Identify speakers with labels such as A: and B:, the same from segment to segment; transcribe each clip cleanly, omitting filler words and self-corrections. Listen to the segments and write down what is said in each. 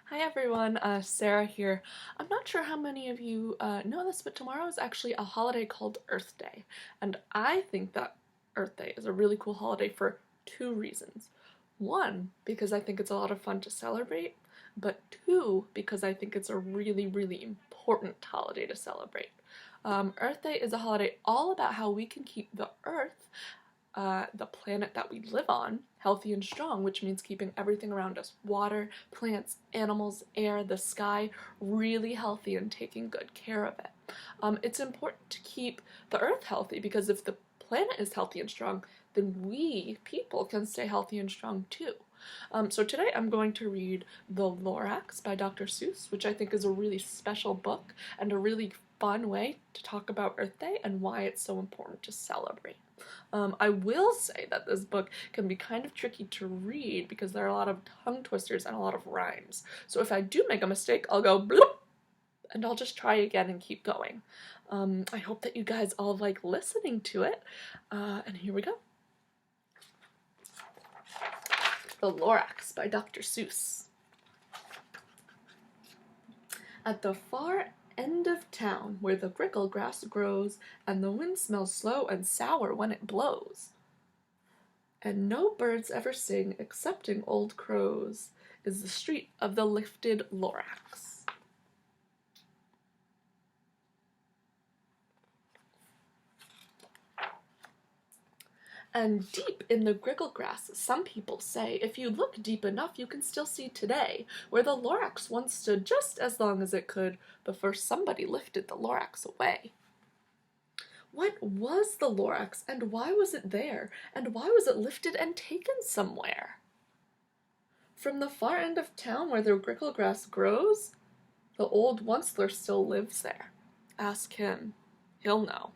A: Hi everyone, Sarah here. I'm not sure how many of you know this, but tomorrow is actually a holiday called Earth Day. And I think that Earth Day is a really cool holiday for two reasons. One, because I think it's a lot of fun to celebrate, but two, because I think it's a really, really important holiday to celebrate. Earth Day is a holiday all about how we can keep the Earth, the planet that we live on, healthy and strong, which means keeping everything around us, water, plants, animals, air, the sky, really healthy and taking good care of it. It's important to keep the Earth healthy because if the planet is healthy and strong, then we, people, can stay healthy and strong too. So today I'm going to read The Lorax by Dr. Seuss, which I think is a really special book and a really fun way to talk about Earth Day and why it's so important to celebrate. I will say that this book can be kind of tricky to read because there are a lot of tongue twisters and a lot of rhymes. So if I do make a mistake, I'll go bloop and I'll just try again and keep going. I hope that you guys all like listening to it. And here we go. The Lorax by Dr. Seuss. At the far end of town, where the grickle grass grows, and the wind smells slow and sour when it blows, and no birds ever sing excepting old crows, is the street of the lifted Lorax. And deep in the grickle grass, some people say, if you look deep enough, you can still see today, where the Lorax once stood just as long as it could, before somebody lifted the Lorax away. What was the Lorax, and why was it there, and why was it lifted and taken somewhere? From the far end of town where the grickle grass grows, the old Onceler still lives there. Ask him, he'll know.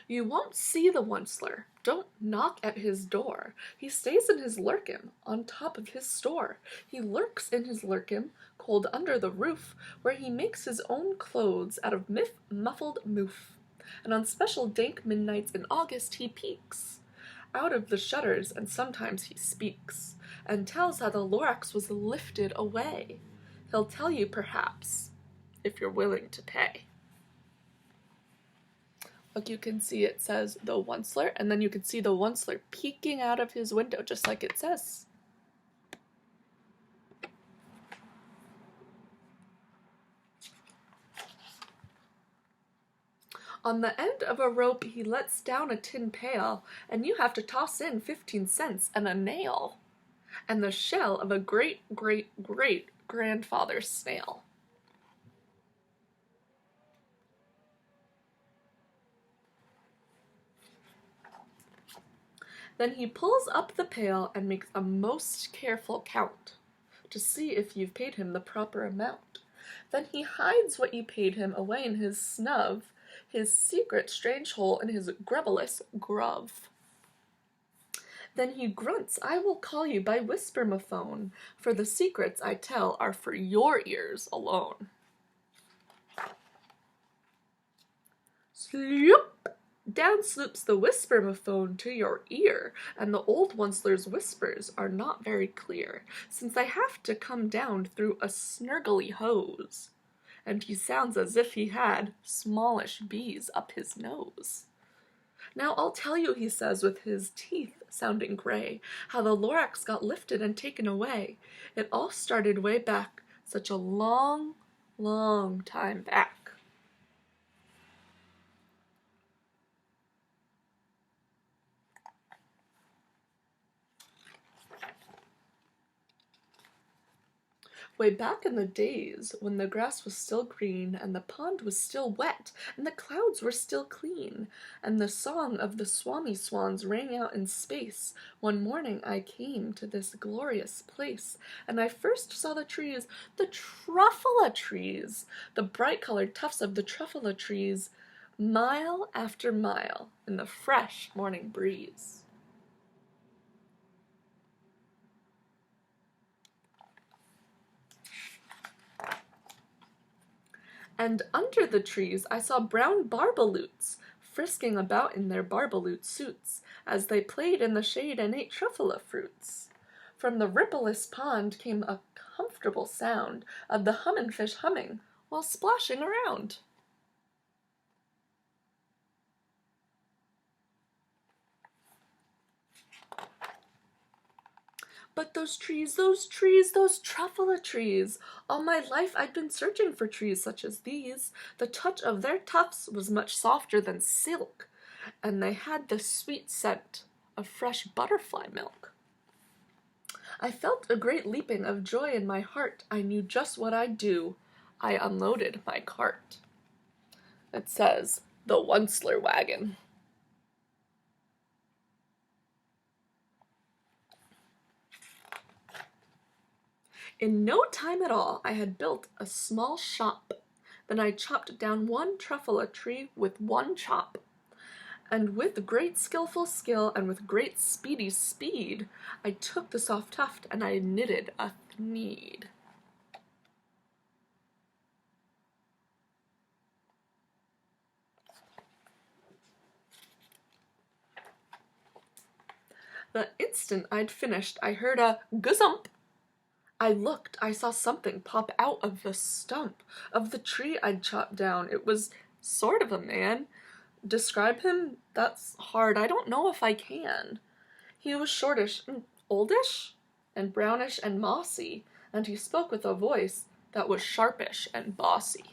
A: You won't see the Onceler. Don't knock at his door. He stays in his lurkin, on top of his store. He lurks in his lurkin, cold under the roof, where he makes his own clothes out of muffled moof. And on special dank midnights in August he peeks out of the shutters, and sometimes he speaks, and tells how the Lorax was lifted away. He'll tell you, perhaps, if you're willing to pay. Look, you can see it says the Onceler, and then you can see the Onceler peeking out of his window, just like it says. On the end of a rope he lets down a tin pail, and you have to toss in 15 cents and a nail, and the shell of a great-great-great-grandfather's snail. Then he pulls up the pail and makes a most careful count to see if you've paid him the proper amount. Then he hides what you paid him away in his snub, his secret strange hole in his grubblous grub. Then he grunts, I will call you by whisper-mophone, for the secrets I tell are for your ears alone. Sloop! Down sloops the whisper-mophone to your ear, and the old Onceler's whispers are not very clear, since they have to come down through a snurgly hose, and he sounds as if he had smallish bees up his nose. Now I'll tell you, he says with his teeth sounding gray, how the Lorax got lifted and taken away. It all started way back, such a long, long time back. Way back in the days when the grass was still green, and the pond was still wet, and the clouds were still clean, and the song of the swami swans rang out in space, one morning I came to this glorious place, and I first saw the trees, the truffula trees, the bright-colored tufts of the truffula trees, mile after mile in the fresh morning breeze. And under the trees I saw brown barbaloots, frisking about in their barbaloot suits, as they played in the shade and ate truffula fruits. From the rippleless pond came a comfortable sound of the hummin' fish humming while splashing around. But those trees, those truffula trees! All my life I'd been searching for trees such as these. The touch of their tufts was much softer than silk, and they had the sweet scent of fresh butterfly milk. I felt a great leaping of joy in my heart. I knew just what I'd do. I unloaded my cart. It says, the Onceler wagon. In no time at all, I had built a small shop. Then I chopped down one truffula tree with one chop. And with great skillful skill and with great speedy speed, I took the soft tuft and I knitted a thneed. The instant I'd finished, I heard a gazump. I looked, I saw something pop out of the stump of the tree I'd chopped down. It was sort of a man. Describe him? That's hard. I don't know if I can. He was shortish and oldish and brownish and mossy, and he spoke with a voice that was sharpish and bossy.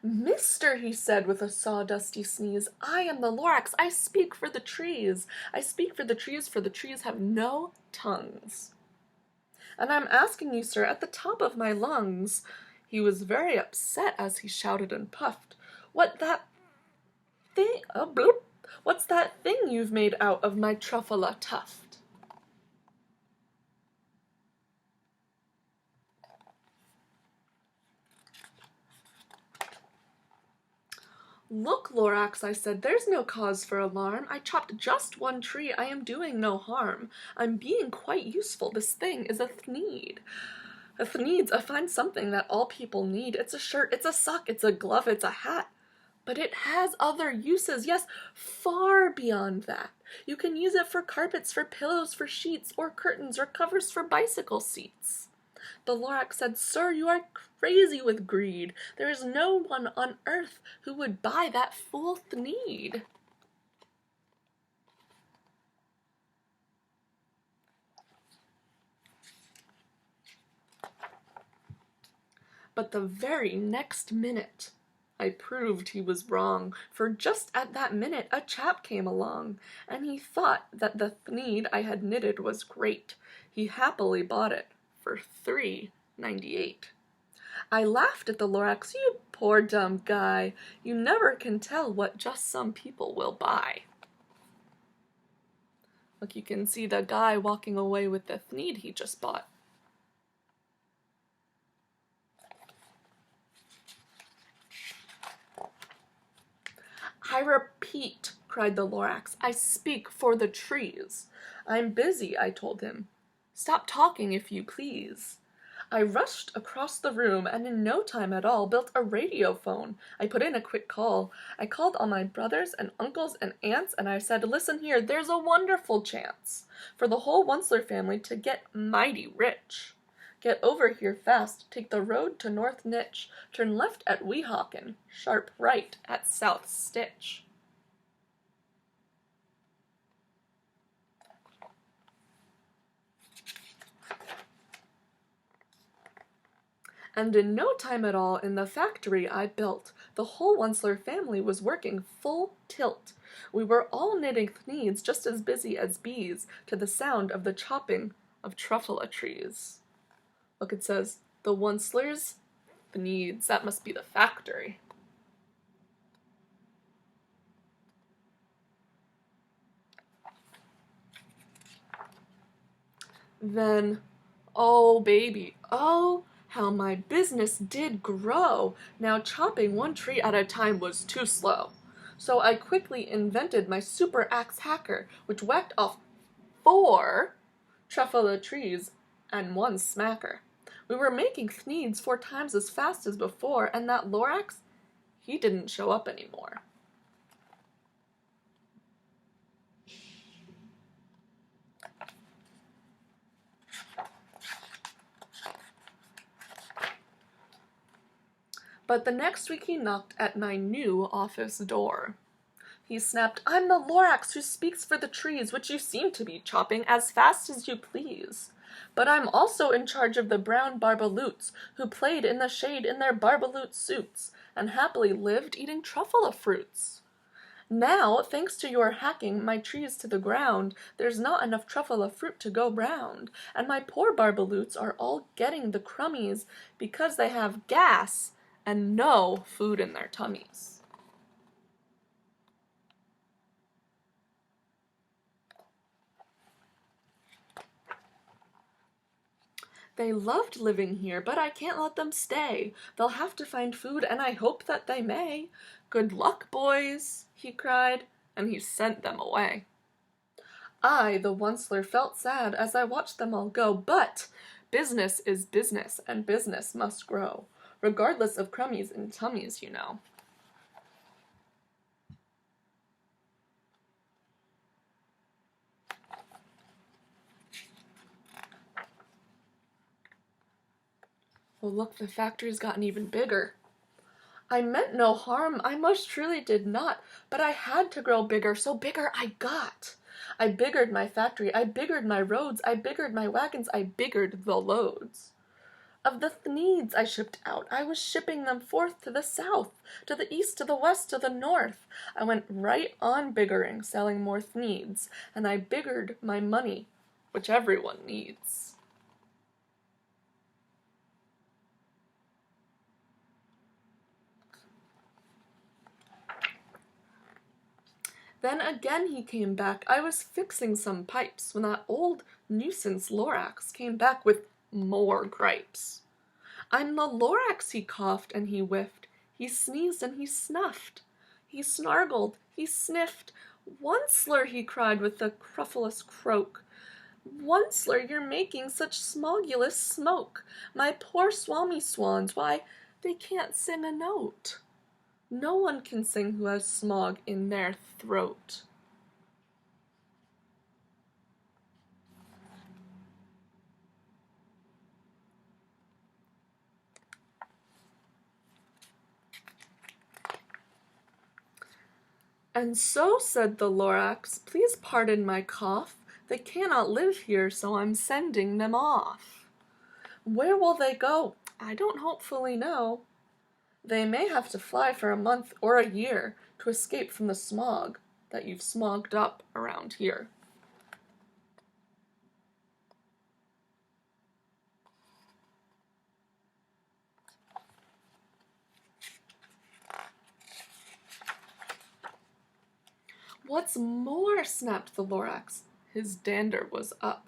A: Mister, he said with a sawdusty sneeze, I am the Lorax. I speak for the trees. I speak for the trees have no tongues. And I'm asking you, sir, at the top of my lungs. He was very upset as he shouted and puffed. What's that thing you've made out of my truffula tuft? Look, Lorax, I said, there's no cause for alarm. I chopped just one tree. I am doing no harm. I'm being quite useful. This thing is a thneed. A thneed's a fine something that all people need. It's a shirt, it's a sock, it's a glove, it's a hat. But it has other uses, yes, far beyond that. You can use it for carpets, for pillows, for sheets, or curtains, or covers for bicycle seats. The Lorax said, Sir, you are crazy with greed. There is no one on earth who would buy that fool thneed. But the very next minute, I proved he was wrong, for just at that minute a chap came along, and he thought that the thneed I had knitted was great. He happily bought it for $3.98. I laughed at the Lorax. You poor dumb guy. You never can tell what just some people will buy. Look, you can see the guy walking away with the thneed he just bought. I repeat, cried the Lorax, I speak for the trees. I'm busy, I told him. Stop talking, if you please. I rushed across the room and in no time at all built a radiophone. I put in a quick call. I called all my brothers and uncles and aunts and I said, listen here, there's a wonderful chance for the whole Onceler family to get mighty rich. Get over here fast, take the road to North Nitch, turn left at Weehawken, sharp right at South Stitch. And in no time at all, in the factory I built, the whole Onceler family was working full tilt. We were all knitting thneeds just as busy as bees to the sound of the chopping of truffula trees. Look, it says, the Oncelers, thneeds, that must be the factory. Then, oh baby, oh, how my business did grow. Now chopping one tree at a time was too slow. So I quickly invented my super axe hacker, which whacked off 4 truffula trees and 1 smacker. We were making thneeds 4 times as fast as before, and that Lorax, he didn't show up anymore. But the next week he knocked at my new office door. He snapped, "I'm the Lorax who speaks for the trees, which you seem to be chopping as fast as you please. But I'm also in charge of the brown barbaloots, who played in the shade in their barbaloot suits, and happily lived eating truffula fruits. Now, thanks to your hacking my trees to the ground, there's not enough truffula fruit to go round, and my poor barbaloots are all getting the crummies because they have gas and no food in their tummies." "They loved living here, but I can't let them stay. They'll have to find food, and I hope that they may. Good luck, boys," he cried, and he sent them away. I, the Onceler, felt sad as I watched them all go, but business is business, and business must grow, regardless of crummies in tummies, you know. Well, look, the factory's gotten even bigger. I meant no harm, I most truly did not, but I had to grow bigger, so bigger I got. I biggered my factory, I biggered my roads, I biggered my wagons, I biggered the loads. Of the thneeds I shipped out, I was shipping them forth to the south, to the east, to the west, to the north. I went right on biggering, selling more thneeds, and I biggered my money, which everyone needs. Then again he came back. I was fixing some pipes when that old nuisance Lorax came back with more gripes. "I'm the Lorax," he coughed and he whiffed. He sneezed and he snuffed. He snargled, he sniffed. "Onceler," he cried with a cruffulous croak. "Onceler, you're making such smogulous smoke. My poor swami swans, why, they can't sing a note. No one can sing who has smog in their throat." "And so," said the Lorax, "please pardon my cough. They cannot live here, so I'm sending them off." "Where will they go?" "I don't hopefully know." "They may have to fly for a month or a year to escape from the smog that you've smogged up around here." "What's more," snapped the Lorax, his dander was up,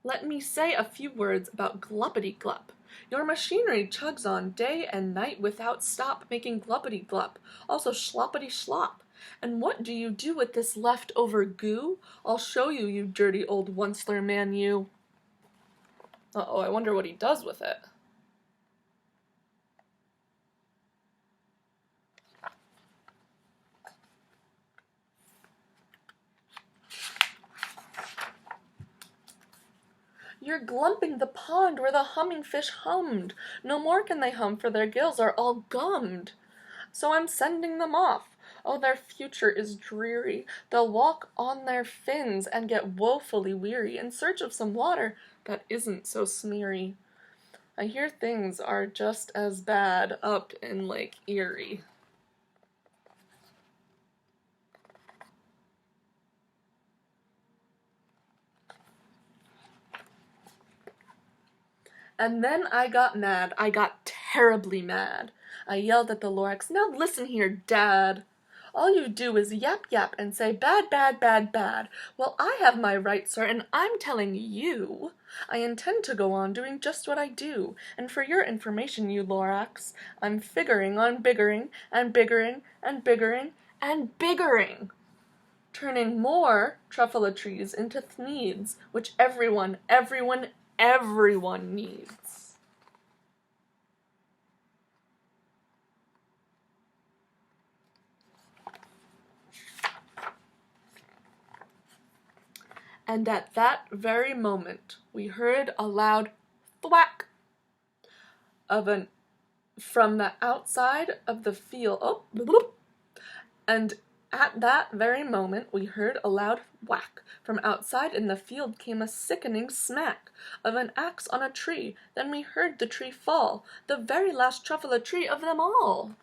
A: "let me say a few words about Gluppity-Glup. Your machinery chugs on day and night without stop, making Gluppity-Glup, also Schloppity-Schlop. And what do you do with this leftover goo? I'll show you, you dirty old Onceler man, you." Uh-oh, I wonder what he does with it. "You're glumping the pond where the humming fish hummed. No more can they hum, for their gills are all gummed. So I'm sending them off. Oh, their future is dreary. They'll walk on their fins and get woefully weary in search of some water that isn't so smeary. I hear things are just as bad up in Lake Erie." And then I got mad. I got terribly mad. I yelled at the Lorax, "Now listen here, Dad. All you do is yap yap and say bad, bad, bad, bad. Well, I have my rights, sir, and I'm telling you I intend to go on doing just what I do. And for your information, you Lorax, I'm figuring on biggering and biggering and biggering and biggering, turning more truffula trees into thneeds, which everyone needs. And at that very moment, we heard a loud thwack from the outside of the field. Oh, bloop. And at that very moment, we heard a loud whack. From outside in the field came a sickening smack of an axe on a tree. Then we heard the tree fall, the very last truffula tree of them all.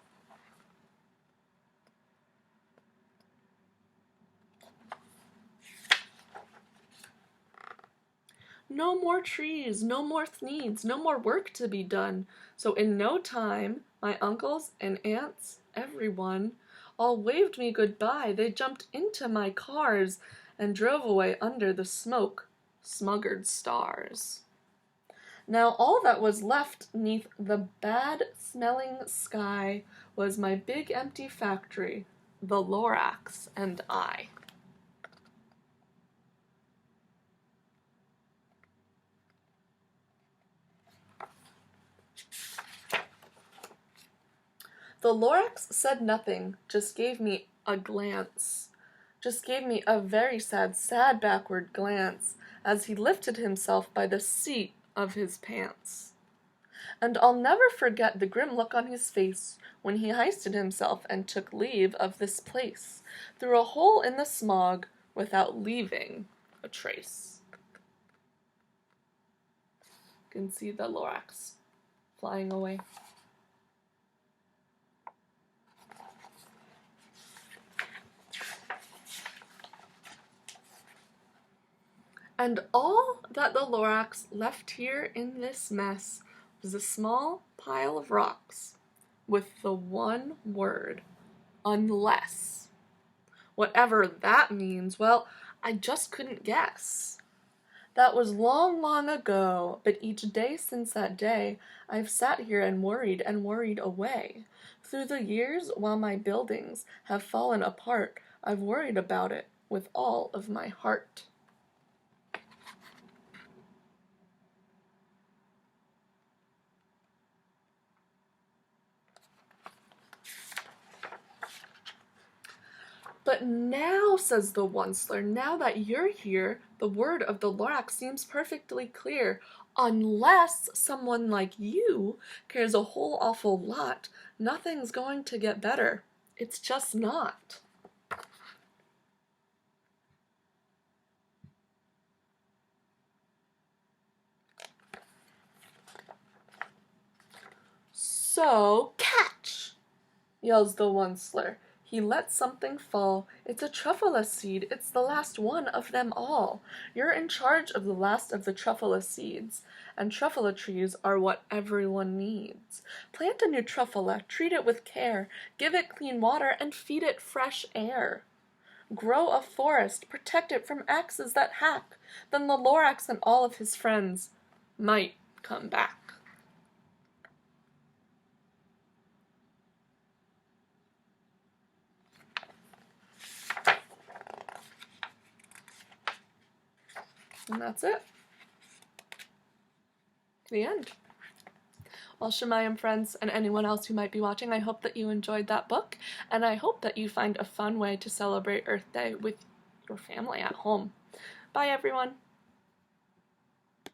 A: No more trees, no more thneeds, no more work to be done. So in no time, my uncles and aunts, everyone, all waved me goodbye. They jumped into my cars and drove away under the smoke, smuggered stars. Now all that was left 'neath the bad-smelling sky was my big empty factory, the Lorax and I. The Lorax said nothing, just gave me a glance. Just gave me a very sad backward glance as he lifted himself by the seat of his pants. And I'll never forget the grim look on his face when he hoisted himself and took leave of this place through a hole in the smog without leaving a trace. You can see the Lorax flying away. And all that the Lorax left here in this mess was a small pile of rocks with the one word, unless. Whatever that means, well, I just couldn't guess. That was long ago, but each day since that day, I've sat here and worried away. Through the years, while my buildings have fallen apart, I've worried about it with all of my heart. But now, says the Onceler, now that you're here, the word of the Lorax seems perfectly clear. Unless someone like you cares a whole awful lot, nothing's going to get better. It's just not. So, catch! Yells the Onceler. He lets something fall. It's a truffula seed. It's the last one of them all. You're in charge of the last of the truffula seeds, and truffula trees are what everyone needs. Plant a new truffula, treat it with care, give it clean water, and feed it fresh air. Grow a forest, protect it from axes that hack. Then the Lorax and all of his friends might come back. And that's it. The end. Well, Shemayim friends and anyone else who might be watching, I hope that you enjoyed that book, and I hope that you find a fun way to celebrate Earth Day with your family at home. Bye, everyone.